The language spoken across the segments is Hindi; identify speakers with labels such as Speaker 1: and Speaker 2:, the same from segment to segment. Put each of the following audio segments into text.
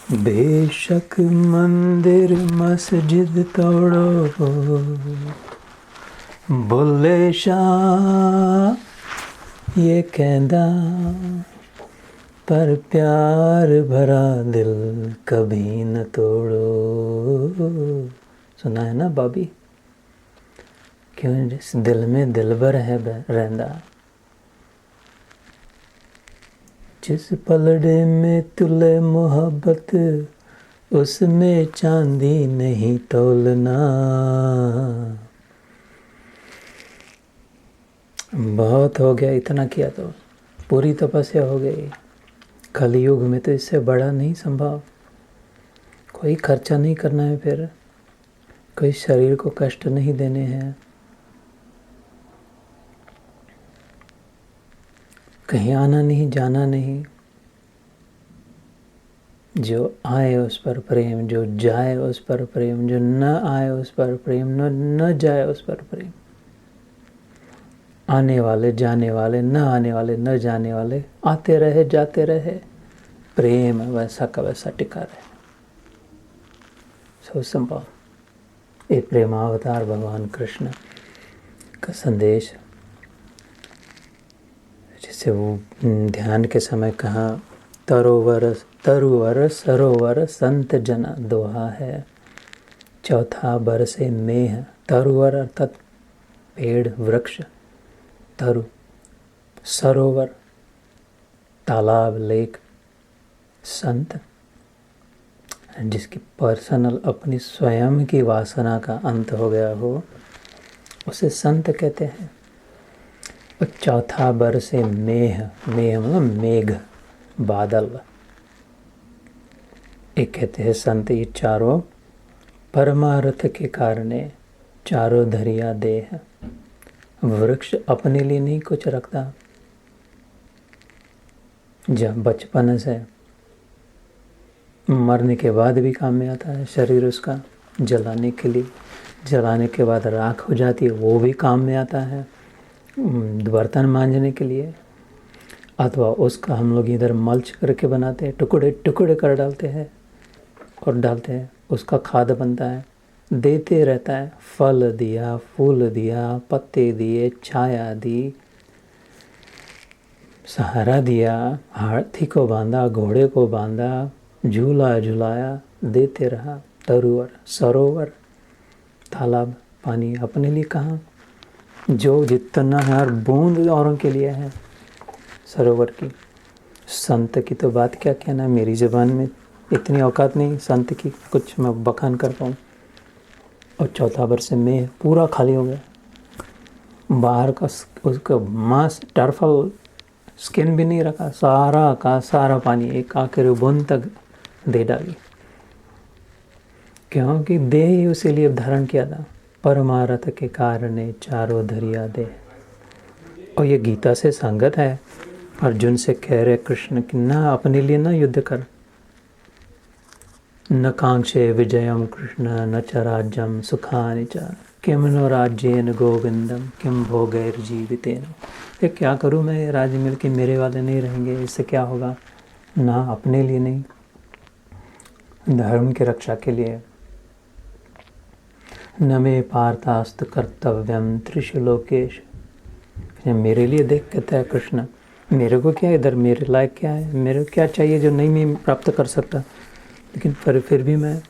Speaker 1: बेशक मंदिर मस्जिद तोड़ो, बुल्ले शाह ये कहदा, पर प्यार भरा दिल कभी न तोड़ो। सुना है ना बॉबी? क्यों जिस दिल में दिलबर है रहंदा, जिस पलड़े में तुले मोहब्बत, उसमें चांदी नहीं तोलना। बहुत हो गया, इतना किया तो पूरी तपस्या हो गई। कलयुग में तो इससे बड़ा नहीं संभव। कोई खर्चा नहीं करना है, फिर कोई शरीर को कष्ट नहीं देने हैं, कहीं आना नहीं जाना नहीं। जो आए उस पर प्रेम, जो जाए उस पर प्रेम, जो न आए उस पर प्रेम, न जाए उस पर प्रेम। आने वाले जाने वाले, न आने वाले न जाने वाले, आते रहे जाते रहे, प्रेम वैसा का वैसा टिका रहे। सो संभव। ये प्रेमावतार भगवान कृष्ण का संदेश, जिसे वो ध्यान के समय कहा, तरोवर तरुवर सरोवर संत जना दोहा है। चौथा बरसे मेह, तरुवर अर्थात पेड़ वृक्ष, तरु सरोवर तालाब लेक, संत जिसकी पर्सनल अपनी स्वयं की वासना का अंत हो गया हो, उसे संत कहते हैं। और चौथा बरसे मेह, मेह मतलब मेघ बादल, एक कहते हैं संत। ये चारों परमार्थ के कारणे, चारों धरिया देह। वृक्ष अपने लिए नहीं कुछ रखता, जब बचपन से मरने के बाद भी काम में आता है शरीर उसका, जलाने के लिए, जलाने के बाद राख हो जाती है, वो भी काम में आता है बर्तन मांजने के लिए। अथवा उसका हम लोग इधर मल्च करके बनाते हैं, टुकड़े टुकड़े कर डालते हैं और डालते हैं, उसका खाद बनता है, देते रहता है। फल दिया, फूल दिया, पत्ते दिए, छाया दी, सहारा दिया, हाथी को बांधा, घोड़े को बांधा, झूला झुलाया, देते रहा। तरुवर सरोवर तालाब, पानी अपने लिए कहाँ, जो जितना है हर बूंद औरों के लिए है सरोवर की। संत की तो बात क्या कहना, मेरी ज़बान में इतनी औकात नहीं संत की कुछ मैं बखान कर पाऊँ। और चौथा वर्ष में पूरा खाली हो गया, बाहर का उसका मांस टर्फल स्किन भी नहीं रखा, सारा का सारा पानी एक आखिर बूंद तक दे डाली, क्योंकि देह ही उसी लिए धारण किया था। परमार्थ के कारण चारों धरिया दे। और ये गीता से संगत है। अर्जुन से कह रहे कृष्ण कि ना अपने लिए ना युद्ध कर, न कांक्षे विजयम कृष्ण न च राज्यम सुखानि च, किम नो राज्येन गोविंदम किम भोगैर्जीवितेन। ये क्या करूँ मैं, राज्य मिल के मेरे वाले नहीं रहेंगे, इससे क्या होगा। ना अपने लिए नहीं, धर्म की रक्षा के लिए। न मे पार्थास्तु कर्तव्यम त्रिषु लोकेश। मेरे लिए देख कहता है कृष्ण, मेरे को क्या इधर, मेरे लायक क्या है, मेरे को क्या चाहिए जो नहीं मैं प्राप्त कर सकता। लेकिन फिर भी मैं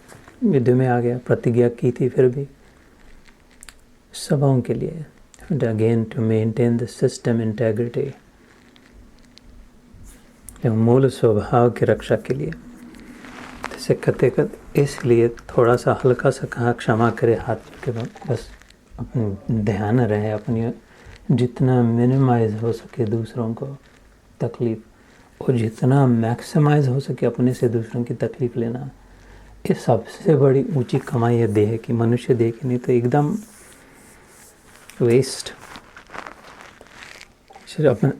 Speaker 1: युद्ध में आ गया, प्रतिज्ञा की थी, फिर भी सभाओं के लिए, again to maintain the system integrity, मूल स्वभाव की रक्षा के लिए। जैसे कहते कहते इसलिए थोड़ा सा हल्का सा कहा क्षमा करे हाथ के, बस अपने ध्यान रहे, अपनी जितना मिनिमाइज हो सके दूसरों को तकलीफ़, और जितना मैक्सिमाइज हो सके अपने से दूसरों की तकलीफ़ लेना। ये सबसे बड़ी ऊंची कमाई है देह की, मनुष्य देह की, नहीं तो एकदम वेस्ट।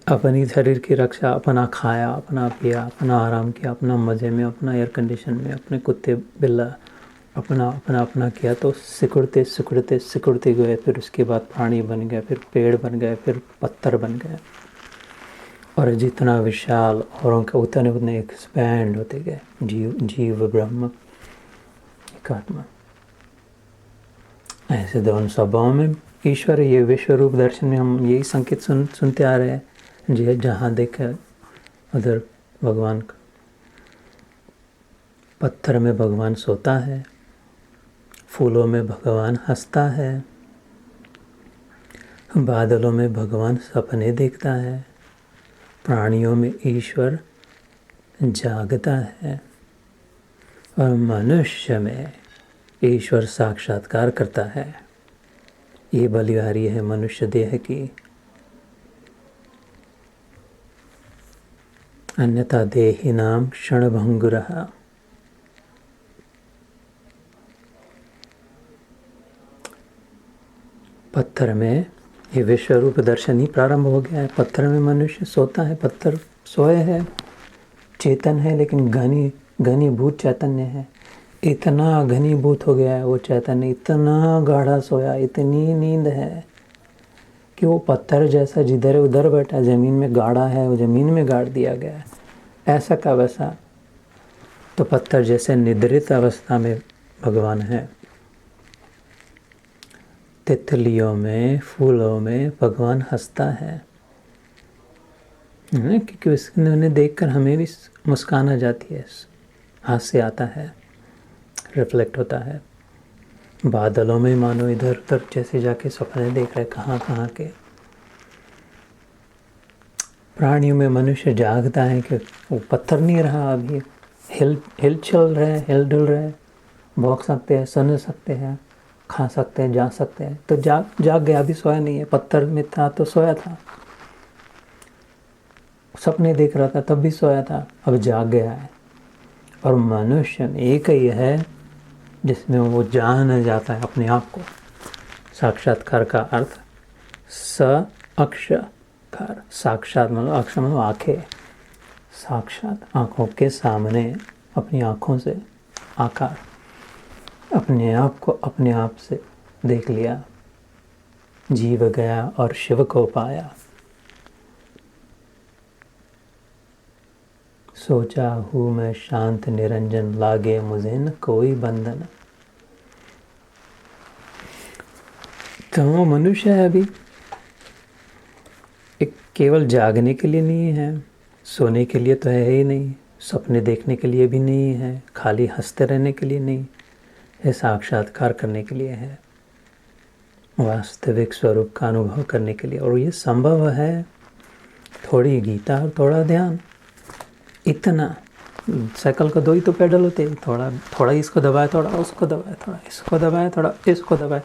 Speaker 1: अपनी शरीर की रक्षा, अपना खाया, अपना पिया, अपना आराम किया, अपना मज़े में, अपना एयर कंडीशन में, अपने कुत्ते बिल्ला अपना अपना अपना किया, तो सिकुड़ते सिकुड़ते सिकुड़ते गए, फिर उसके बाद प्राणी बन गए, फिर पेड़ बन गए, फिर पत्थर बन गए। और जितना विशाल औरों के उतने उतने एक्सपैंड होते गए। जीव ब्रह्म एक आत्मा, ऐसे दोनों स्वभाव में ईश्वर। ये विश्व रूप दर्शन में हम यही संकेत सुनते आ रहे हैं। जी जहाँ देखे उधर भगवान का। पत्थर में भगवान सोता है, फूलों में भगवान हंसता है, बादलों में भगवान सपने देखता है, प्राणियों में ईश्वर जागता है, और मनुष्य में ईश्वर साक्षात्कार करता है। ये बलिहारी है मनुष्य देह की। अन्यथा देहिनाम क्षणभंगुरः। पत्थर में ये विश्व रूप दर्शन ही प्रारंभ हो गया है। पत्थर में मनुष्य सोता है, पत्थर सोए है, चेतन है, लेकिन घनीभूत चैतन्य है। इतना घनीभूत हो गया है वो चैतन्य, इतना गाढ़ा सोया, इतनी नींद है कि वो पत्थर जैसा जिधर उधर बैठा, ज़मीन में गाड़ा है, वो ज़मीन में गाड़ दिया गया है, ऐसा का वैसा। तो पत्थर जैसे निद्रित अवस्था में भगवान है। तितलियों में, फूलों में भगवान हंसता है, क्योंकि उन्हें देखकर हमें भी मुस्कान आ जाती है, हास्य आता है, रिफ्लेक्ट होता है। बादलों में मानो इधर उधर जैसे जाके सपने देख रहे, कहाँ कहाँ के। प्राणियों में मनुष्य जागता है कि वो पत्थर नहीं रहा, अभी हिल चल रहे, हिल डुल रहे, भौंक सकते हैं, सुन सकते हैं, खा सकते हैं, जा सकते हैं। तो जाग गया, अभी सोया नहीं है। पत्थर में था तो सोया था, सपने देख रहा था तब भी सोया था, अब जाग गया है। और मनुष्य में एक ही है जिसमें वो जान जाता है अपने आप को। साक्षात्कार का अर्थ अक्षकार, साक्षात मतलब अक्षर मतलब आँखें, साक्षात आँखों के सामने अपनी आँखों से आकार, अपने आप को अपने आप से देख लिया, जीव गया और शिव को पाया। सोचा हूँ मैं शांत निरंजन, लागे मुझे न कोई बंधन। तो मनुष्य है अभी, एक केवल जागने के लिए नहीं है, सोने के लिए तो है ही नहीं, सपने देखने के लिए भी नहीं है, खाली हंसते रहने के लिए नहीं है, साक्षात्कार करने के लिए है, वास्तविक स्वरूप का अनुभव करने के लिए। और ये संभव है थोड़ी गीता और थोड़ा ध्यान। इतना साइकिल का 2 ही तो पेडल होते हैं, थोड़ा इसको दबाए, थोड़ा उसको दबाए, थोड़ा इसको दबाए, थोड़ा इसको दबाए।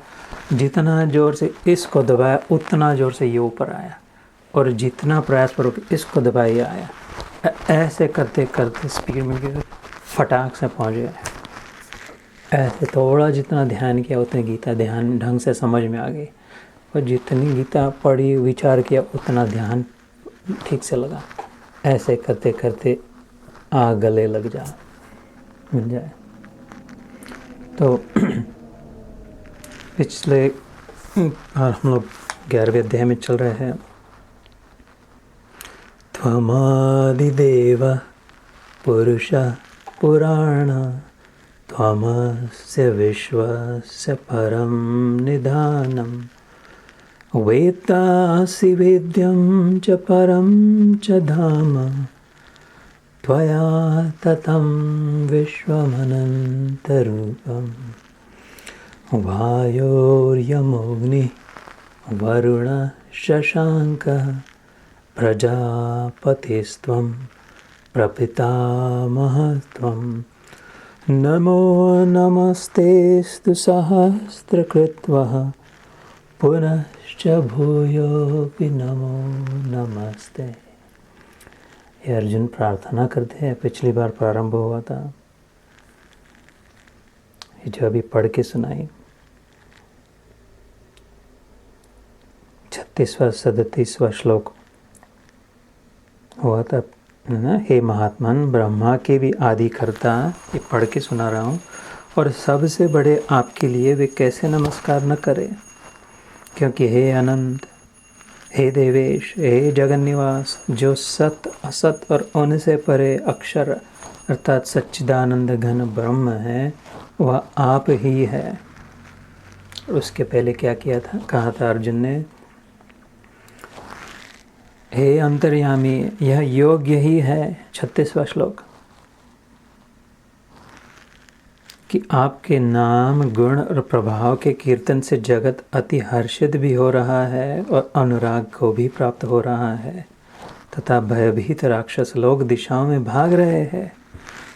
Speaker 1: जितना ज़ोर से इसको दबाया उतना ज़ोर से ये ऊपर आया, और जितना प्रयास करो कि इसको दबाए ये आया। ऐसे करते करते स्पीड में फटाक से पहुँच गए। ऐसे थोड़ा जितना ध्यान किया उतने गीता ध्यान ढंग से समझ में आ गई, और जितनी गीता पढ़ी विचार किया उतना ध्यान ठीक से लगा। ऐसे करते करते गले लग जा मिल जाए। तो पिछले हम लोग 11वें अध्याय में चल रहे हैं। त्वमादिदेव पुरुष पुराण, त्वमस्य विश्वस्य परम निधानम्, वेत्तासि वेद्यं च परं च धाम, त्वया ततं विश्वमनन्तरूपम्, वायोर्यमोऽग्निः वरुणः शशाङ्कः, प्रजापतिस्त्वं प्रपितामहस्त्वं, नमो नमस्तेऽस्तु सहस्रकृत्वः, पुनश्च भूयोऽपि नमो नमस्ते। ये अर्जुन प्रार्थना करते हैं, पिछली बार प्रारंभ हुआ था, ये जो अभी पढ़ के सुनाई। 36वां 37वां श्लोक हुआ था ना। हे महात्मन, ब्रह्मा के भी आदि करता, ये पढ़ के सुना रहा हूँ। और सबसे बड़े आपके लिए वे कैसे नमस्कार न करें, क्योंकि हे अनंत, हे देवेश, हे जगन निवास, जो सत असत और उनसे परे अक्षर अर्थात सच्चिदानंद घन ब्रह्म है, वह आप ही है। उसके पहले क्या किया था, कहा था अर्जुन ने, हे अंतर्यामी, यह योग्य ही है, 36वां श्लोक, कि आपके नाम गुण और प्रभाव के कीर्तन से जगत अति हर्षित भी हो रहा है और अनुराग को भी प्राप्त हो रहा है, तथा भयभीत राक्षस लोग दिशाओं में भाग रहे हैं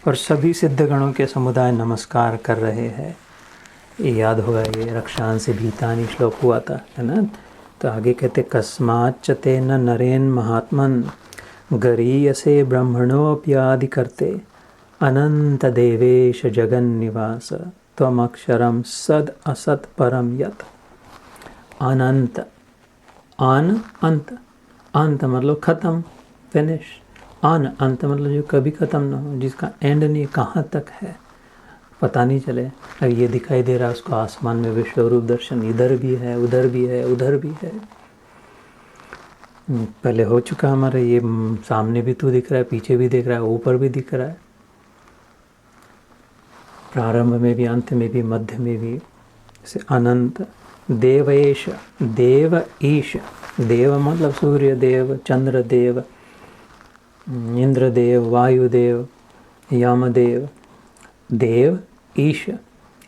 Speaker 1: और सभी सिद्ध गणों के समुदाय नमस्कार कर रहे हैं। ये याद होगा, ये रक्षांसि भीतानि श्लोक हुआ था, है ना। तो आगे कहते, कस्माच्च तेन नरेन महात्मन गरीयसे ब्रह्मणोऽप्यादि करते अनंत देवेश जगन निवास त्वम अक्षरम सद असत परम यत। अनंत, अन अंत, अंत मतलब खत्म, फिनिश, अन अंत मतलब जो कभी खत्म ना हो, जिसका एंड नहीं, कहाँ तक है पता नहीं चले। अब ये दिखाई दे रहा है उसको आसमान में विश्वरूप दर्शन, इधर भी है, उधर भी है, उधर भी है। पहले हो चुका हमारे, ये सामने भी तू दिख रहा है, पीछे भी दिख रहा है, ऊपर भी दिख रहा है, प्रारंभ में भी, अंत में भी, मध्य में भी, से अनंत। देवेश, देव ईश, देव मतलब सूर्य देव, चंद्र देव, इंद्र देव, वायुदेव, यमदेव, देव ईश,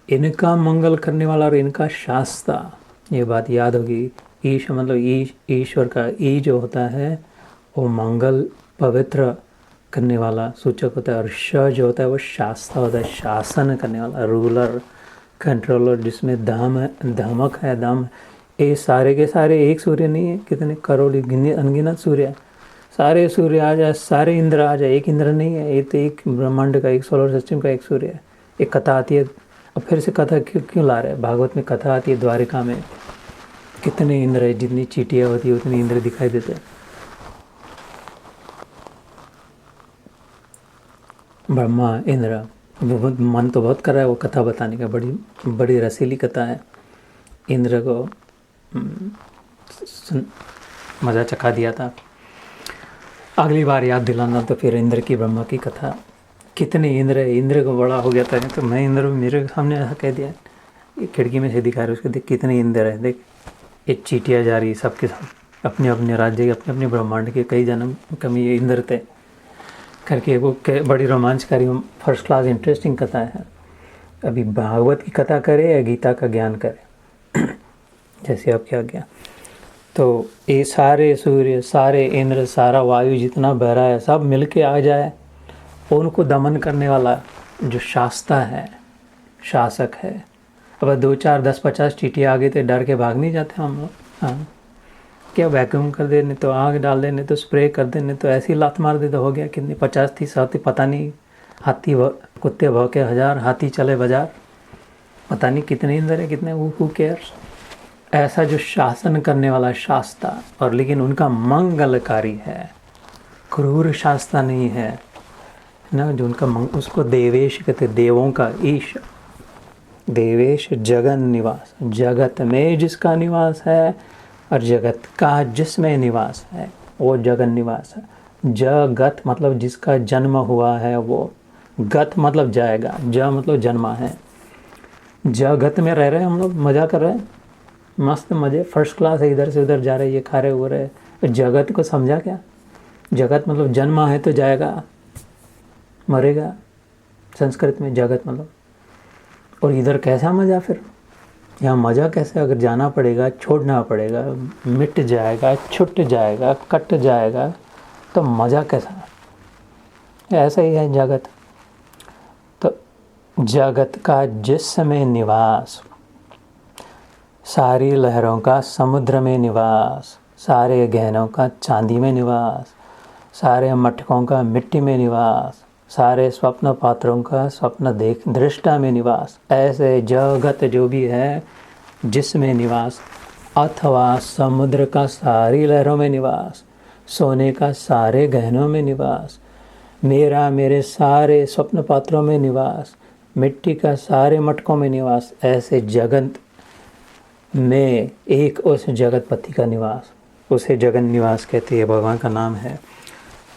Speaker 1: इनका मंगल करने वाला और इनका शास्ता। ये बात याद होगी, ईश मतलब ईश्वर का ई जो होता है वो मंगल पवित्र करने वाला सूचक होता है, और श जो होता है वो शास्ता होता है, शासन करने वाला, रूलर, कंट्रोलर, जिसमें धमक है, दम। ये सारे के सारे एक सूर्य नहीं है, कितने करोड़ अनगिनत सूर्य है, सारे सूर्य आ जाए, सारे इंद्र आ जाए, एक इंद्र नहीं है, ये तो एक ब्रह्मांड का, एक सोलर सिस्टम का एक सूर्य है। एक कथा आती है, अब फिर से कथा क्यों ला रहे हैं, भागवत में कथा आती है, द्वारिका में कितने इंद्र है, जितनी चीटियाँ होती है उतनी इंद्र दिखाई देते हैं। ब्रह्मा इंद्र, बहुत मन तो बहुत कर रहा है वो कथा बताने का, बड़ी बड़ी रसीली कथा है। इंद्र को मज़ा चखा दिया था, अगली बार याद दिलाना तो फिर इंद्र की ब्रह्मा की कथा। कितने इंद्र है, इंद्र को बड़ा हो गया था, तो मैं इंद्र मेरे सामने ऐसा कह दिया, ये खिड़की में से दिखा रहे उसको, देख कितने इंद्र है, देख ये चीटियाँ जा रही सबके सब अपने अपने राज्य के, अपने अपने ब्रह्मांड के, कई जन्म कमी ये इंद्र थे करके। वो बड़ी रोमांचकारी फर्स्ट क्लास इंटरेस्टिंग कथा है। अभी भागवत की कथा करे या गीता का ज्ञान करे जैसे अब क्या गया। तो ये सारे सूर्य, सारे इंद्र, सारा वायु जितना बह रहा है, सब मिल के आ जाए, उनको दमन करने वाला जो शास्ता है, शासक है। अब 2, 4, 10, 50 चीटियाँ आ गई तो डर के भाग नहीं जाते हम लोग। हाँ, क्या वैक्यूम कर देने तो, आग डाल देने तो, स्प्रे कर देने तो, ऐसी लात मार दे तो हो गया। कितनी 50 30 हाथी, पता नहीं, हाथी कुत्ते भौंके 1000, हाथी चले बाजार, पता नहीं कितने इंद्र है, कितने, हु केयर्स। ऐसा जो शासन करने वाला शास्ता, और लेकिन उनका मंगलकारी है, क्रूर शास्ता नहीं है ना, जो उनका उसको देवेश कहते, देवों का ईश। देवेश जगन निवास, जगत में जिसका निवास है और जगत का जिसमें निवास है वो जगन निवास है। जगत मतलब जिसका जन्म हुआ है वो, गत मतलब जाएगा, ज मतलब जन्मा है। जगत में रह रहे हैं हम लोग, मज़ा कर रहे हैं, मस्त मज़े, फर्स्ट क्लास है, इधर से उधर जा रहे, ये खा रहे, हो रहे। जगत को समझा क्या? जगत मतलब जन्मा है तो जाएगा, मरेगा, संस्कृत में जगत मतलब। और इधर कैसा मज़ा फिर, यहाँ मज़ा कैसे? अगर जाना पड़ेगा, छोड़ना पड़ेगा, मिट जाएगा, छुट जाएगा, कट जाएगा, तो मज़ा कैसा? ऐसा ही है जगत। तो जगत का जिसमें निवास, सारी लहरों का समुद्र में निवास, सारे गहनों का चांदी में निवास, सारे मटकों का मिट्टी में निवास, सारे स्वप्न पात्रों का स्वप्न दृष्टा में निवास, ऐसे जगत जो भी है जिसमें निवास, अथवा समुद्र का सारी लहरों में निवास, सोने का सारे गहनों में निवास, मेरा मेरे सारे स्वप्न पात्रों में निवास, मिट्टी का सारे मटकों में निवास, ऐसे जगत में एक उस जगतपति का निवास। उसे जगन निवास कहते हैं, भगवान का नाम है।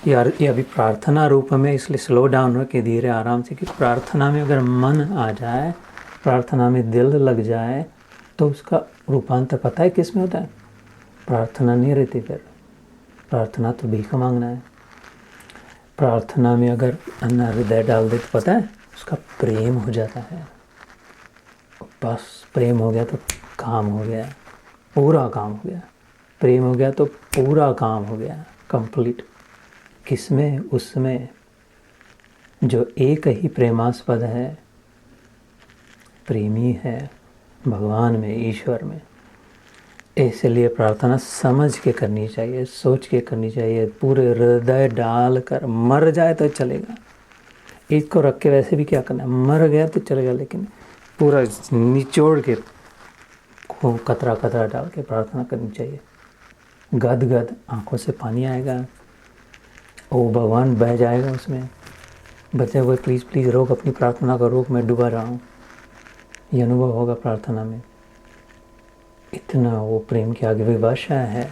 Speaker 1: यार ये अभी प्रार्थना रूप में, इसलिए स्लो डाउन हो के धीरे आराम से, कि प्रार्थना में अगर मन आ जाए, प्रार्थना में दिल लग जाए, तो उसका रूपांतर पता है किस में होता है? प्रार्थना नहीं रहती फिर, प्रार्थना तो भीख मांगना है। प्रार्थना में अगर अन्ना हृदय डाल दे तो पता है उसका प्रेम हो जाता है। बस प्रेम हो गया तो काम हो गया, पूरा काम हो गया। प्रेम हो गया तो पूरा काम हो गया, कंप्लीट। किसमें? उसमें जो एक ही प्रेमास्पद है, प्रेमी है, भगवान में, ईश्वर में। इसलिए प्रार्थना समझ के करनी चाहिए, सोच के करनी चाहिए, पूरे हृदय डाल कर। मर जाए तो चलेगा, इसको रख के वैसे भी क्या करना है, मर गया तो चलेगा, लेकिन पूरा निचोड़ के खूब कतरा कतरा डाल के प्रार्थना करनी चाहिए। गद गद आंखों से पानी आएगा, ओ भगवान बह जाएगा उसमें। बच्चे हुए प्लीज़ प्लीज़ रोक, अपनी प्रार्थना का रोक, मैं डूबा रहा हूँ, ये अनुभव होगा प्रार्थना में। इतना वो प्रेम के आगे विवश है,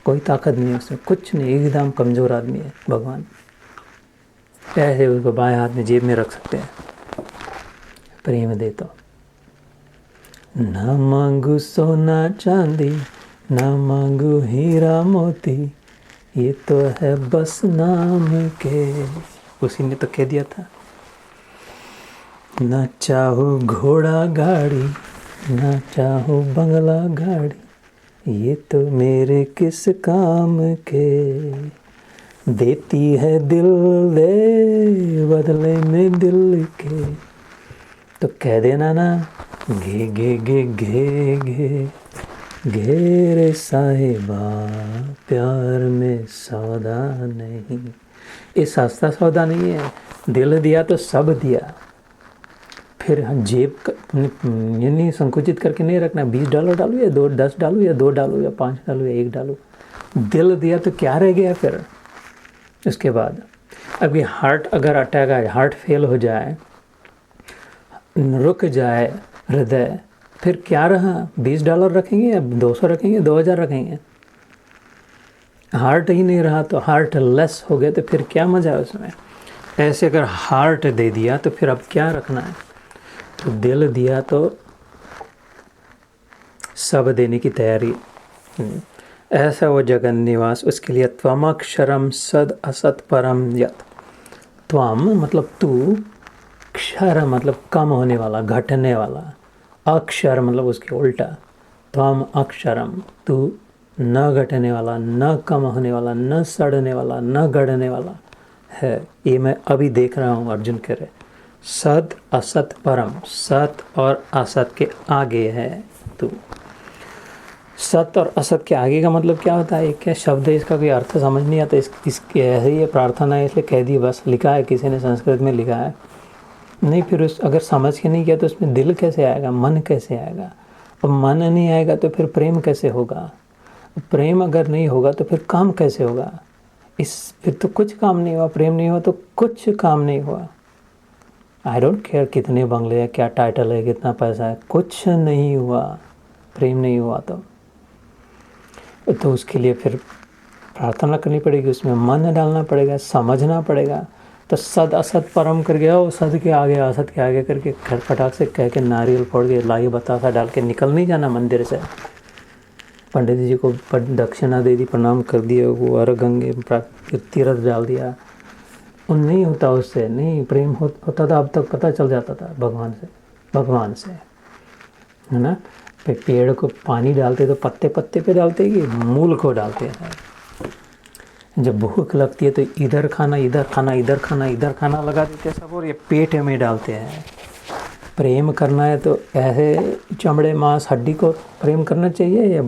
Speaker 1: कोई ताकत नहीं है उसमें, कुछ नहीं, एकदम कमज़ोर आदमी है भगवान। ऐसे उसको बाएं हाथ में जेब में रख सकते हैं, प्रेम दे तो। न मांगू सोना चांदी, न मांगू हीरा मोती, ये तो है बस नाम के। उसी ने तो कह दिया था, न चाहो घोड़ा गाड़ी, न चाहो बंगला गाड़ी, ये तो मेरे किस काम के। देती है दिल दे बदले में दिल के, तो कह देना ना, घे घे घे घे घे घेरे साहिबा, प्यार में सौदा नहीं। ये सस्ता सौदा नहीं है, दिल दिया तो सब दिया। फिर जेब ये नहीं संकुचित करके नहीं रखना, $20 डालूँ या 10 डालूँ या 2 डालूँ या 5 डालूँ या 1 डालूँ। दिल दिया तो क्या रह गया फिर उसके बाद? अब ये हार्ट अगर अटैक आए, हार्ट फेल हो जाए, रुक जाए हृदय, फिर क्या रहा? $20 रखेंगे या 200 रखेंगे, 2000 रखेंगे? हार्ट ही नहीं रहा तो हार्ट लेस हो गया, तो फिर क्या मजा है उसमें? ऐसे अगर हार्ट दे दिया तो फिर अब क्या रखना है? तो दिल दिया तो सब देने की तैयारी। ऐसा वो जगन निवास, उसके लिए त्वमक्षरम सद असत परम यत। त्वम मतलब तू, क्षर मतलब कम होने वाला, घटने वाला, अक्षर मतलब उसके उल्टा। त्वम अक्षरम, तू न घटने वाला, न कम होने वाला, न सड़ने वाला, न गड़ने वाला है। ये मैं अभी देख रहा हूँ, अर्जुन कह रहे। सत असत परम, सत और असत के आगे है तू। सत और असत के आगे का मतलब क्या होता है? क्या शब्द है, इसका कोई अर्थ समझ नहीं आता। इसके ऐसे ही प्रार्थना है इसलिए कह दी, बस लिखा है, किसी ने संस्कृत में लिखा है। नहीं, फिर उस अगर समझ के नहीं किया तो उसमें दिल कैसे आएगा, मन कैसे आएगा? और मन नहीं आएगा तो फिर प्रेम कैसे होगा? प्रेम अगर नहीं होगा तो फिर काम कैसे होगा? फिर तो कुछ काम नहीं हुआ। प्रेम नहीं हुआ तो कुछ काम नहीं हुआ। आई डोंट केयर कितने बंगले हैं, क्या टाइटल है, कितना पैसा है, कुछ नहीं हुआ। प्रेम नहीं हुआ तो उसके लिए फिर प्रार्थना करनी पड़ेगी, उसमें मन डालना पड़ेगा, समझना पड़ेगा। तो सद असत परम कर गया, वो सद के आगे असत के आगे करके खटखटाक से कह के नारियल फोड़ के लाई बतासा डाल के निकल नहीं जाना मंदिर से। पंडित जी को दक्षिणा दे दी, प्रणाम कर दिया, वो अर्घ गंगे तीर्थ डाल दिया। उन नहीं होता उससे, नहीं प्रेम होता था। अब तक पता चल जाता था भगवान से, है ना। पेड़ को पानी डालते तो पत्ते पत्ते पे डालते कि मूल को डालते हैं। जब भूख लगती है तो इधर खाना इधर खाना इधर खाना इधर खाना लगा देते सब, और ये पेट में डालते हैं। प्रेम करना है तो ऐसे चमड़े मांस हड्डी को प्रेम करना चाहिए, या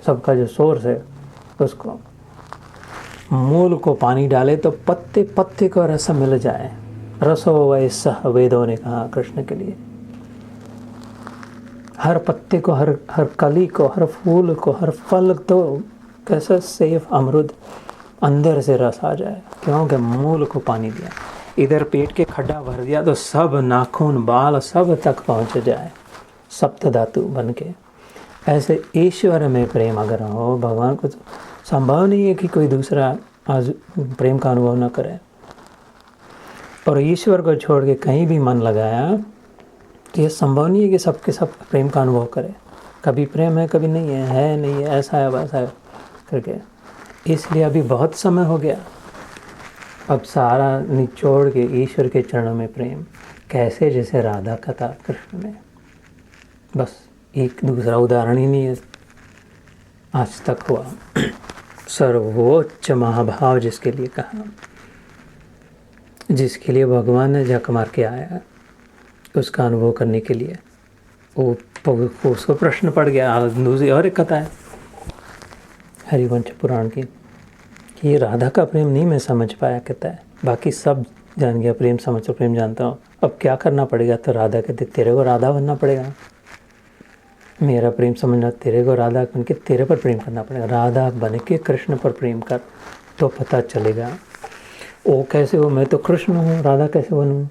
Speaker 1: सबका जो सोर्स है उसको? मूल को पानी डाले तो पत्ते पत्ते को रस मिल जाए। रसो वैसा वेदों ने कहा कृष्ण के लिए। हर पत्ते को, हर कली को, हर फूल को, हर फल तो कैसा सेफ अमरुद अंदर से रस आ जाए, क्योंकि मूल को पानी दिया। इधर पेट के खड्डा भर दिया तो सब नाखून बाल सब तक पहुंच जाए, सप्त धातु बन के। ऐसे ईश्वर में प्रेम अगर हो, भगवान को तो संभव नहीं है कि कोई दूसरा आज प्रेम का अनुभव न करे। और ईश्वर को छोड़ के कहीं भी मन लगाया तो ये संभव नहीं है कि सबके सब प्रेम का अनुभव करे। कभी प्रेम है, कभी नहीं है नहीं है, ऐसा है वैसा है करके। इसलिए अभी बहुत समय हो गया, अब सारा निचोड़ के ईश्वर के चरणों में प्रेम। कैसे? जैसे राधा का था कृष्ण में। बस एक दूसरा उदाहरण ही नहीं है आज तक हुआ। सर्वोच्च महाभाव जिसके लिए कहा, जिसके लिए भगवान ने झक मार के आया, उसका अनुभव करने के लिए वो उसको प्रश्न पड़ गया। दूसरी और एक कथा है हरिवंश पुराण की कि ये राधा का प्रेम नहीं मैं समझ पाया, कहता है बाकी सब जान गया, प्रेम समझ प्रेम जानता हूँ, अब क्या करना पड़ेगा? तो राधा कहते तेरे को राधा बनना पड़ेगा, मेरा प्रेम समझना, तेरे को राधा बन के तेरे पर प्रेम करना पड़ेगा। राधा बन के कृष्ण पर प्रेम कर तो पता चलेगा। वो कैसे हो? मैं तो कृष्ण हूँ, राधा कैसे बनूँ?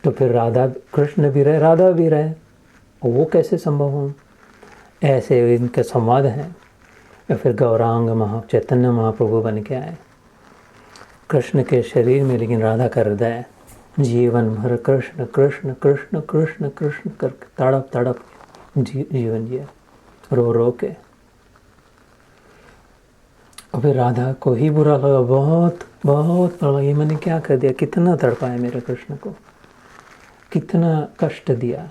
Speaker 1: तो फिर राधा कृष्ण भी रहे, राधा भी रहे, वो कैसे संभव हो? ऐसे इनके संवाद हैं। और फिर गौरांग चैतन्य महाप्रभु बन के आए कृष्ण के शरीर में, लेकिन राधा का हृदय जीवन भर कृष्ण कृष्ण कृष्ण कृष्ण कृष्ण करके तड़प तड़प जीवन जिया, रो रो के। और फिर राधा को ही बुरा लगा, बहुत बहुत बुरा लगा, ये मैंने क्या कर दिया, कितना तड़पाया मेरे कृष्ण को, कितना कष्ट दिया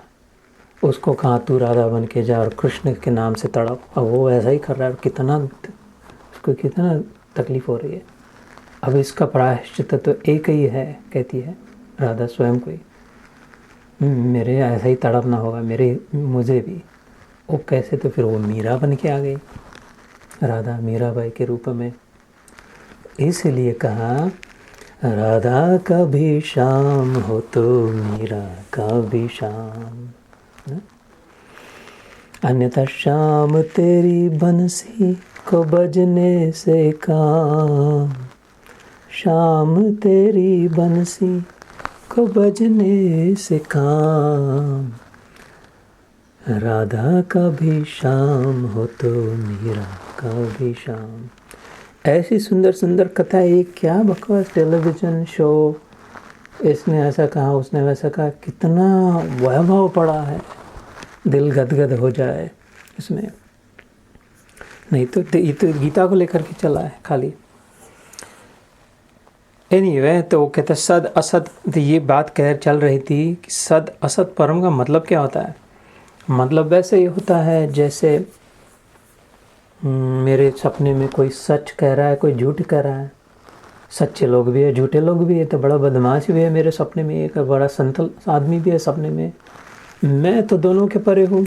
Speaker 1: उसको। कहाँ तू राधा बन के जा और कृष्ण के नाम से तड़प। अब वो ऐसा ही कर रहा है, कितना उसको कितना तकलीफ हो रही है। अब इसका प्रायश्चित तो एक ही है, कहती है राधा स्वयं को ही, मेरे ऐसा ही तड़पना होगा मुझे भी। वो कैसे? तो फिर वो मीरा बन के आ गई, राधा मीराबाई के रूप में। इसलिए कहा राधा का भी शाम हो तो मीरा का भी शाम, अन्यथा शाम तेरी बंसी को बजने से काम, शाम तेरी बंसी को बजने से काम, राधा का भी शाम हो तो मीरा का भी शाम। ऐसी सुंदर सुंदर कथा। एक क्या बकवास टेलीविज़न शो, इसने ऐसा कहा उसने वैसा कहा, कितना वैभव पड़ा है, दिल गदगद हो जाए इसमें। नहीं तो ये तो गीता को लेकर के चला है खाली। एनीवे, तो वो कहते सद असत, तो ये बात चल रही थी कि सद असत परम का मतलब क्या होता है। मतलब वैसे ही होता है जैसे मेरे सपने में कोई सच कह रहा है, कोई झूठ कह रहा है। सच्चे लोग भी है, झूठे लोग भी है, तो बड़ा बदमाश भी है मेरे सपने में, एक बड़ा संतल आदमी भी है सपने में। मैं तो दोनों के परे हूँ,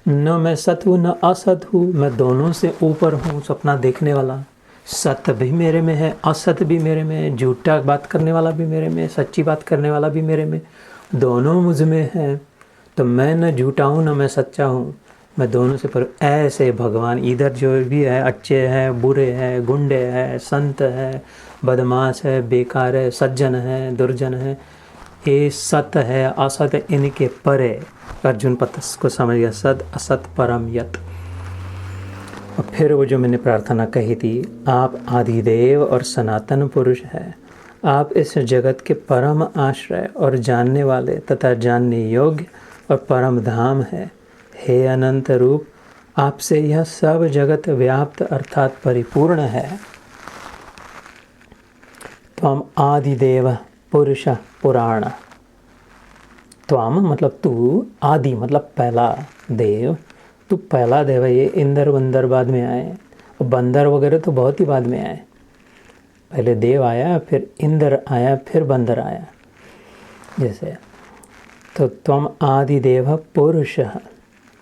Speaker 1: न मैं सत हूँ न असत हूँ, मैं दोनों से ऊपर हूँ। सपना देखने वाला सत्य भी मेरे में है, असत्य भी मेरे में है, झूठा बात करने वाला भी मेरे में, सच्ची बात करने वाला भी मेरे में, दोनों मुझ में है। तो मैं न झूठा हूँ न मैं सच्चा हूँ, मैं दोनों से पर। ऐसे भगवान इधर जो भी है, अच्छे हैं, बुरे हैं, गुंडे हैं, संत है, बदमाश है, बेकार है, सज्जन है, दुर्जन है, ये सत्य है असत है, इनके परे अर्जुन पतस को समझ गया, सद असत परम यत। और फिर वो जो मैंने प्रार्थना कही थी, आप आदिदेव और सनातन पुरुष है, आप इस जगत के परम आश्रय और जानने वाले तथा जानने योग्य और परम धाम है। हे अनंत रूप, आपसे यह सब जगत व्याप्त अर्थात परिपूर्ण है। त्वम आदिदेव पुरुष पुराण। त्वम मतलब तू, आदि मतलब पहला, देव तू पहला देव है। ये इंद्र बंदर बाद में आए, और बंदर वगैरह तो बहुत ही बाद में आए। पहले देव आया, फिर इंद्र आया, फिर बंदर आया जैसे। तो त्वम आदिदेव पुरुष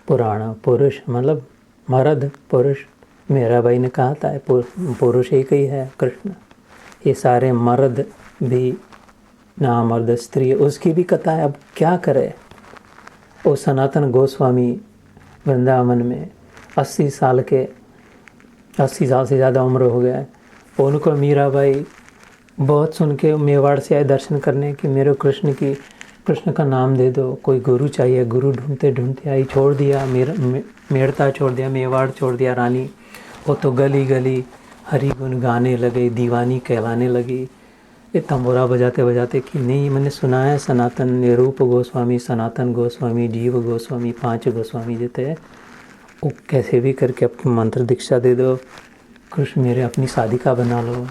Speaker 1: पुराण। पुरुष मतलब मर्द, पुरुष। मेरा भाई ने कहा था पुरुष एक ही है कृष्ण। ये सारे मर्द भी ना, मर्द स्त्री, उसकी भी कथा है। अब क्या करे? वो सनातन गोस्वामी वृंदावन में 80 साल से ज़्यादा उम्र हो गया है। उनको मीराबाई बहुत सुन के मेवाड़ से आए दर्शन करने कि मेरे कृष्ण की कृष्ण का नाम दे दो। कोई गुरु चाहिए, गुरु ढूंढते ढूंढते आई, छोड़ दिया मेड़ता छोड़ दिया, मेवाड़ छोड़ दिया रानी। वो तो गली गली हरि गुण गाने लगे, दीवानी कहलाने लगी। ये तंबूरा बजाते बजाते कि नहीं, मैंने सुना है सनातन रूप गोस्वामी, सनातन गोस्वामी, जीव गोस्वामी, 5 गोस्वामी जो थे, वो कैसे भी करके अपनी मंत्र दीक्षा दे दो। कृष्ण मेरे अपनी साधिका बना लो,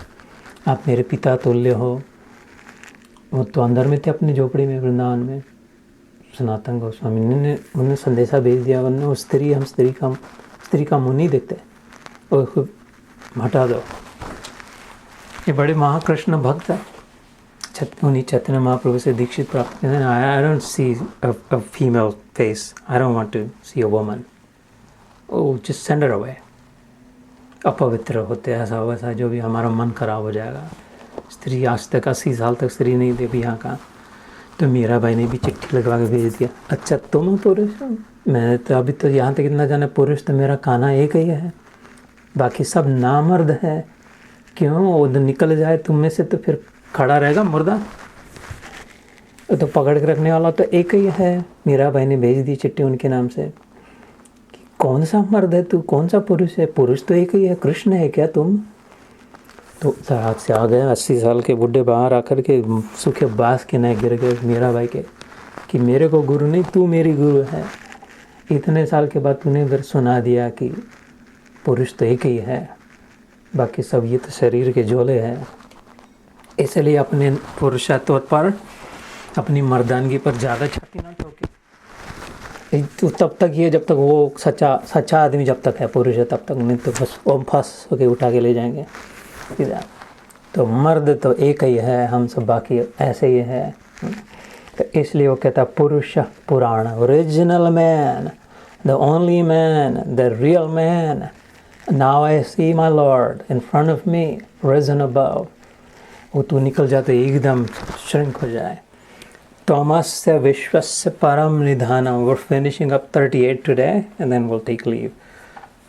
Speaker 1: आप मेरे पिता तुल्य हो। वो तो अंदर में थे अपनी झोपड़ी में, वृंदावन में। सनातन गोस्वामी ने उन्होंने संदेशा भेज दिया, वरना स्त्री, हम स्त्री का मुँह नहीं देखते, और खूब हटा दो। ये बड़े महाकृष्ण भक्त है। उन्हीं चैतन्य महाप्रभु से दीक्षित प्राप्त करते हैं। I don't see a female face, I don't want to see a woman, oh just send her away. अपवित्र होते हैं, ऐसा वैसा, जो भी, हमारा मन खराब हो जाएगा। स्त्री आज तक 80 साल तक स्त्री नहीं देखी यहाँ का। तो मीरा भाई ने भी चिट्ठी लगवा के भेज दिया, अच्छा तुम पुरुष हो? मैंने तो अभी तो यहाँ तक इतना जाना, पुरुष तो मेरा कान्हा एक ही है, बाकी सब नामर्द है। क्यों? वो निकल जाए तुम में से तो फिर खड़ा रहेगा मुर्दा, तो पकड़ के रखने वाला तो एक ही है। मीरा भाई ने भेज दी चिट्ठी उनके नाम से कि कौन सा मर्द है तू, कौन सा पुरुष है? पुरुष तो एक ही है, कृष्ण है क्या तुम? तो हाथ से आ गए 80 साल के बुढ़े बाहर आकर के सूखे बांस के नए गिर गए मीरा भाई के कि मेरे को गुरु नहीं, तू मेरी गुरु है। इतने साल के बाद तूने फिर सुना दिया कि पुरुष तो एक ही है, बाकी सब ये तो शरीर के झोले हैं। इसलिए अपने पुरुषत्व पर, अपनी मर्दानगी पर ज़्यादा छाती ना ठोके। तो तब तक ये, जब तक वो सच्चा आदमी जब तक है, पुरुष है, तब तक नहीं तो बस ओम फंस होके उठा के ले जाएंगे। तो मर्द तो एक ही है, हम सब बाकी ऐसे ही है। तो इसलिए वो कहता पुरुष पुराण, original man, the only man, the real man. Now I see my lord in front of me, reason above. वो तू निकल जाते एकदम श्रिंक हो जाए। त्वमस्य विश्वस्य परम निधानम। We're finishing up 38 today and then we'll take leave.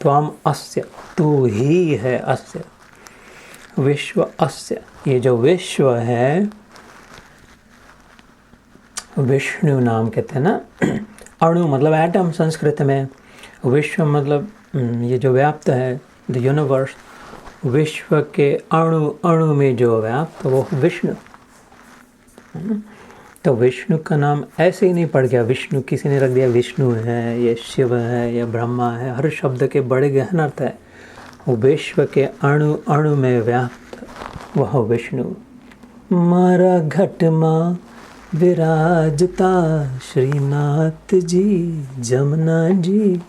Speaker 1: त्वम अस्य, तू ही है अस्य, विश्व अस्य। ये जो विश्व है, विष्णु नाम कहते हैं ना। अणु मतलब एटम संस्कृत में, विश्व मतलब ये जो व्याप्त है, द यूनिवर्स। विश्व के अणु अणु में जो व्याप्त, वो विष्णु। तो विष्णु का नाम ऐसे ही नहीं पड़ गया, विष्णु किसी ने रख दिया विष्णु है, ये शिव है, ये ब्रह्मा है। हर शब्द के बड़े गहन अर्थ है। वो विश्व के अणु अणु में व्याप्त वह विष्णु। मारा घट माँ विराजता श्रीनाथ जी, जमुना जी,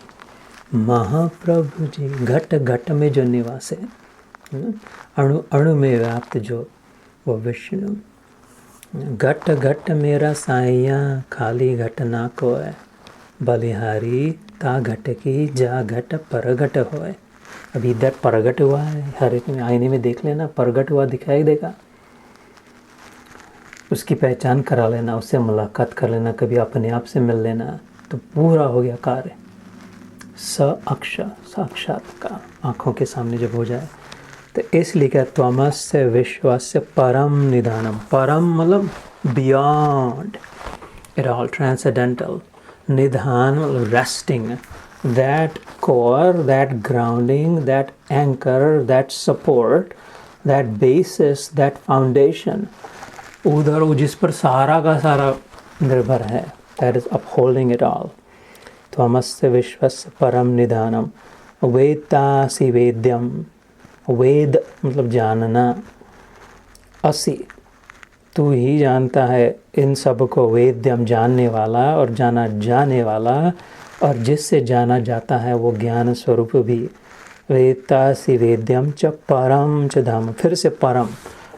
Speaker 1: महाप्रभु जी। घट घट में जो निवास है, अणु अणु में व्याप्त जो वो विष्णु। घट घट मेरा साइया, खाली घट ना कोय, बलिहारी ता घट की जा घट परगट होए। अभी इधर प्रगट हुआ है, हर एक में आईने में देख लेना, प्रगट हुआ दिखाई देगा। उसकी पहचान करा लेना, उससे मुलाकात कर लेना, कभी अपने आप से मिल लेना, तो पूरा हो गया कार्य। साक्षात्कार आँखों के सामने जब हो जाए, तो इसलिए क्या त्वमस्य विश्वस्य परम निधानम। परम मतलब बियॉन्ड इट ऑल, ट्रांसेंडेंटल। निधान resting, that core, that grounding, that anchor, that support, that basis, that foundation, उधर वो जिस पर सारा का सारा निर्भर है, that is upholding it all. त्वमस्य विश्वस्य परम निधानम। वेत्तासि वेद्यम, वेद मतलब जानना, असि तू ही जानता है इन सब को, वेद्यम जानने वाला और जाना जाने वाला, और जिससे जाना जाता है वो ज्ञान स्वरूप भी। वेत्तासि वेद्यम च परम च धाम। फिर से परम,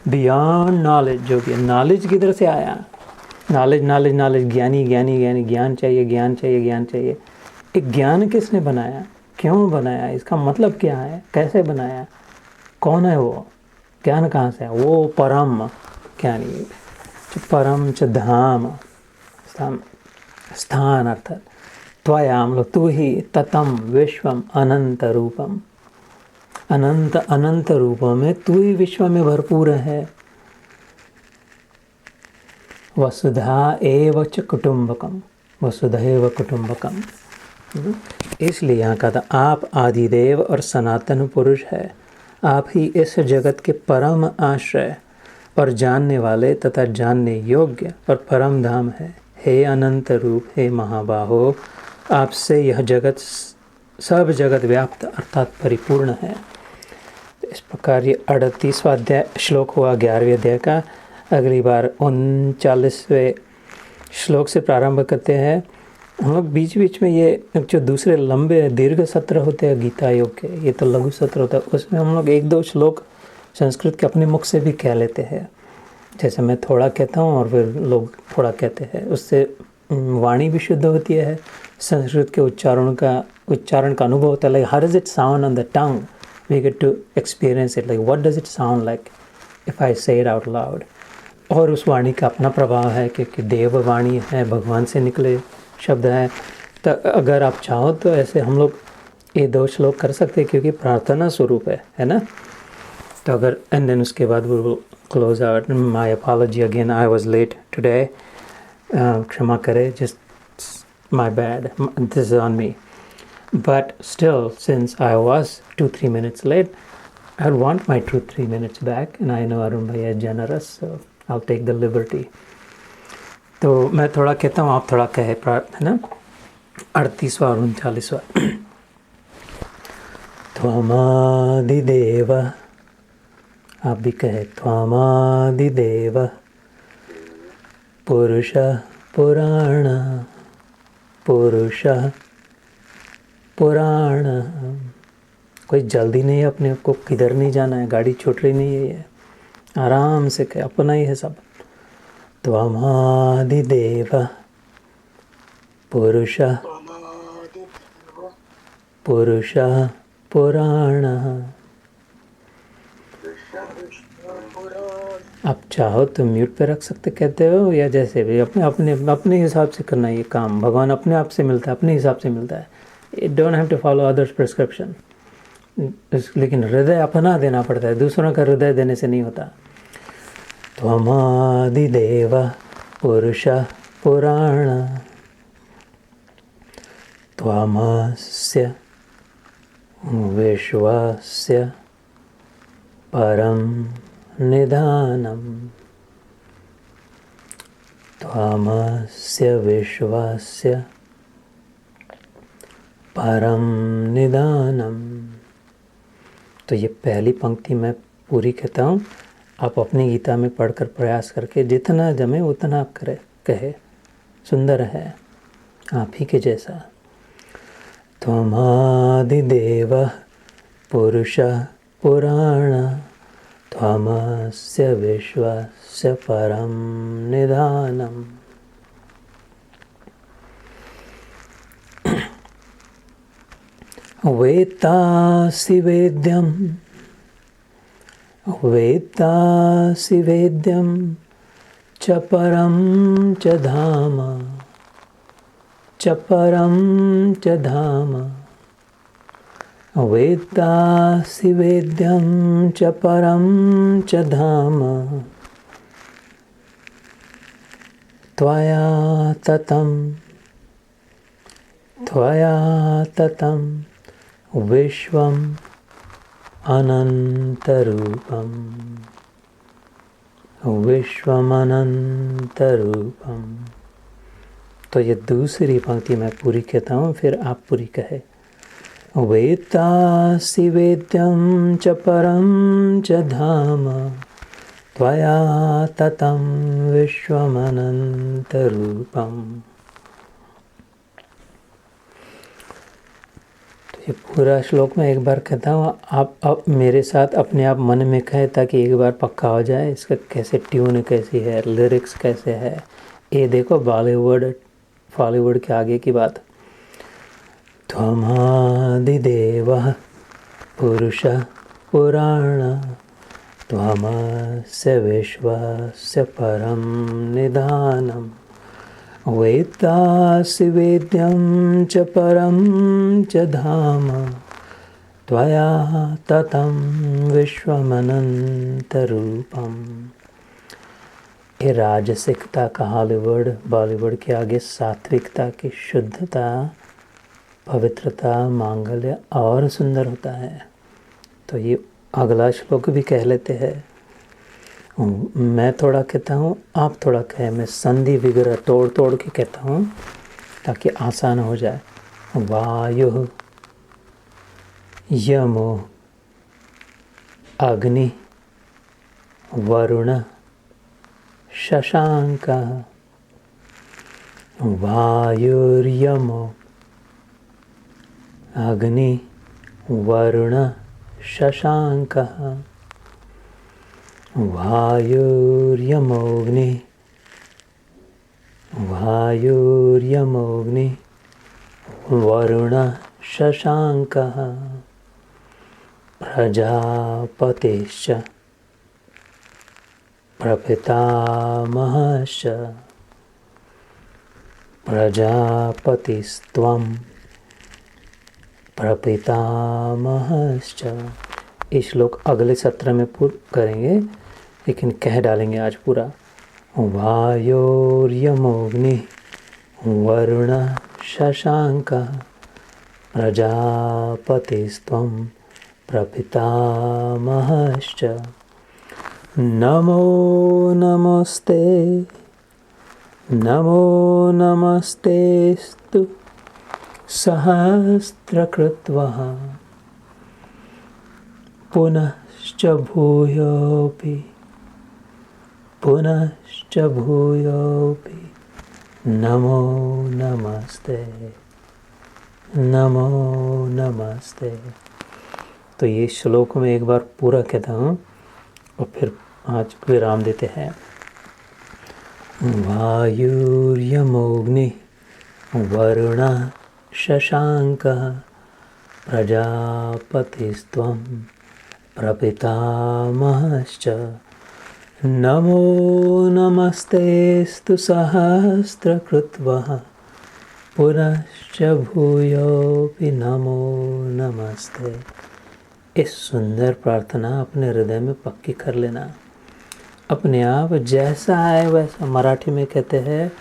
Speaker 1: बियॉन्ड नॉलेज। जो भी नॉलेज किधर से आया? नॉलेज नॉलेज नॉलेज, ज्ञानी ज्ञानी ज्ञानी, ज्ञान चाहिए ज्ञान चाहिए ज्ञान चाहिए। एक ज्ञान किसने बनाया, क्यों बनाया, इसका मतलब क्या है, कैसे बनाया, कौन है वो, ज्ञान कहाँ से है? वो परम ज्ञानी। परम च धाम, स्थान अर्थात त्वया मतलब तू ही, ततम विश्वम अनंत रूपम। अनंत अनंत रूपों में तू ही विश्व में भरपूर है। वसुधा एव च कुटुम्बकम, वसुधैव कुटुम्बकम। इसलिए यहाँ कहा था आप आदिदेव और सनातन पुरुष है, आप ही इस जगत के परम आश्रय और जानने वाले तथा जानने योग्य और परम धाम है। हे अनंत रूप, हे महाबाहो, आपसे यह जगत सब जगत व्याप्त अर्थात परिपूर्ण है। इस प्रकार ये 38वां अध्याय श्लोक हुआ 11वें अध्याय का। अगली बार 39वें श्लोक से प्रारंभ करते हैं। हम लोग बीच बीच में ये जो दूसरे लंबे दीर्घ सत्र होते हैं गीता योग के, ये तो लघु सत्र होता है, उसमें हम लोग 1-2 श्लोक संस्कृत के अपने मुख से भी कह लेते हैं। जैसे मैं थोड़ा कहता हूँ और फिर लोग थोड़ा कहते हैं, उससे वाणी भी शुद्ध होती है, संस्कृत के उच्चारण का अनुभव होता है। Like how does it sound on the tongue, we get to experience it, like what does it sound like if I say it out loud. और उस वाणी का अपना प्रभाव है, क्योंकि देव वाणी है, भगवान से निकले शब्द हैं। तो अगर आप चाहो तो ऐसे हम लोग ये 2 श्लोक कर सकते हैं, क्योंकि प्रार्थना स्वरूप है ना। तो अगर एंड देन उसके बाद वो close out. My apology again, I was late today, क्षमा करें, just my bad, this is on me. But still since I was 2-3 minutes late, I want my 2-3 minutes back, and I know Arun bhai is generous, so I'll take the liberty. तो मैं थोड़ा कहता हूँ, आप थोड़ा कहे, है ना। 38वां और 39वां। त्वमादिदेव, आप भी कहे, त्वमादिदेव पुरुष पुराण, पुरुष पुराण। कोई जल्दी नहीं है, अपने को किधर नहीं जाना है, गाड़ी छूट रही नहीं है, आराम से कहे, अपना ही है सब। त्वमादिदेव पुरुष पुरुष पुराण। आप चाहो तो म्यूट पे रख सकते, कहते हो, या जैसे भी अपने हिसाब से करना ये काम। भगवान अपने आप से मिलता है, अपने हिसाब से मिलता है। It don't have to follow others prescription. लेकिन हृदय अपना देना पड़ता है, दूसरों का हृदय देने से नहीं होता। त्वमादिदेव पुरुष पुराण, त्वमस्य विश्वस्य परम निधानम, त्वमस्य विश्वस्य परम निधानम। तो ये पहली पंक्ति मैं पूरी कहता हूँ, आप अपनी गीता में पढ़कर प्रयास करके जितना जमे उतना आप कहे। सुंदर है, आप ही के जैसा। त्वमादिदेव पुरुष पुराण, त्वमस्य विश्वस्य परम निधानम। वेत्तासि वेद्यं, वेत्तासि वेद्यं च परं च धाम, च परं च धाम। वेत्तासि वेद्यं च परं च धाम, त्वया ततं विश्वम अनंतरूपम, विश्वम अनंतरूपम। तो ये दूसरी पंक्ति मैं पूरी कहता हूँ, फिर आप पूरी कहे। वेत्तासि वेद्यं च परं च धाम, त्वया ततं विश्वम अनंतरूपम। ये पूरा श्लोक में एक बार कहता हूँ, आप मेरे साथ अपने आप मन में कहें, ताकि एक बार पक्का हो जाए इसका कैसे ट्यून कैसी है, लिरिक्स कैसे है। ये देखो बॉलीवुड के आगे की बात। त्वमादिदेव पुरुष पुराण, त्वमस्य विश्वस्य परम निधानम। वेत्तासि वेद्यं च परं च धाम, त्वया ततं विश्वमनन्तरूपम्। ये राजसिकता का बॉलीवुड के आगे सात्विकता की शुद्धता, पवित्रता, मांगल्य और सुंदर होता है। तो ये अगला श्लोक भी कह लेते हैं। मैं थोड़ा कहता हूँ, आप थोड़ा कहें। मैं संधि विग्रह तोड़ तोड़ के कहता हूँ ताकि आसान हो जाए। वायु यमो अग्नि वरुण शशांकः। वायुर्यमो अग्नि वरुण शशांकः। वायुर्यमोऽग्नि वरुण शशांकः। प्रजापतिश्च प्रपितामहश्च। प्रजापतिस्त्वं प्रपितामहश्च। ये श्लोक अगले सत्र में करेंगे, लेकिन कह डालेंगे आज पूरा। वायोर्यमोऽग्नि वरुण शशांकः। प्रजापतिस्त्वं प्रपितामहश्च। नमो नमस्तेस्तु सहस्रकृत्वः। पुनश्च भूयोऽपि नमो नमस्ते। तो ये श्लोक में एक बार पूरा कहता हूँ और फिर आज विराम देते हैं। वायुर्यमोऽग्नि वरुण शशांकः। प्रजापतिस्त्वं प्रपितामहश्च। नमो नमस्तेस्तु सहस्रकृत्वः। पुनश्च भूयोऽपि नमो नमस्ते। इस सुंदर प्रार्थना अपने हृदय में पक्की कर लेना। अपने आप जैसा है वैसा। मराठी में कहते हैं,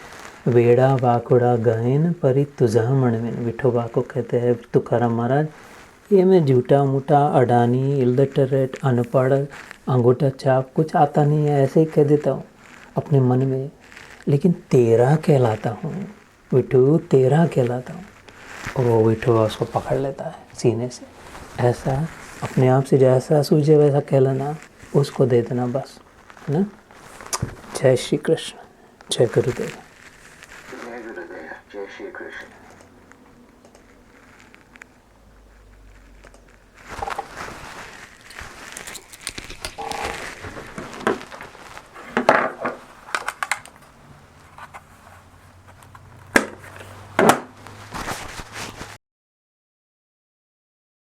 Speaker 1: वेड़ा वाकुड़ा गहन परी तुझा म्हणवेन। विठोबा को कहते हैं तुकाराम महाराज, ये मैं झूठा मूठा अडानी इलिटरेट अनपढ़ अंगूठा छाप कुछ आता नहीं है, ऐसे ही कह देता हूँ अपने मन में, लेकिन तेरा कहलाता हूँ विठू, तेरा कहलाता हूँ। और वो विठोबा उसको पकड़ लेता है सीने से। ऐसा अपने आप से जैसा सूझे वैसा कह लेना, उसको दे देना बस, है ना। जय श्री कृष्ण। जय गुरुदेव।
Speaker 2: जय गुरुदेव। जय श्री कृष्ण।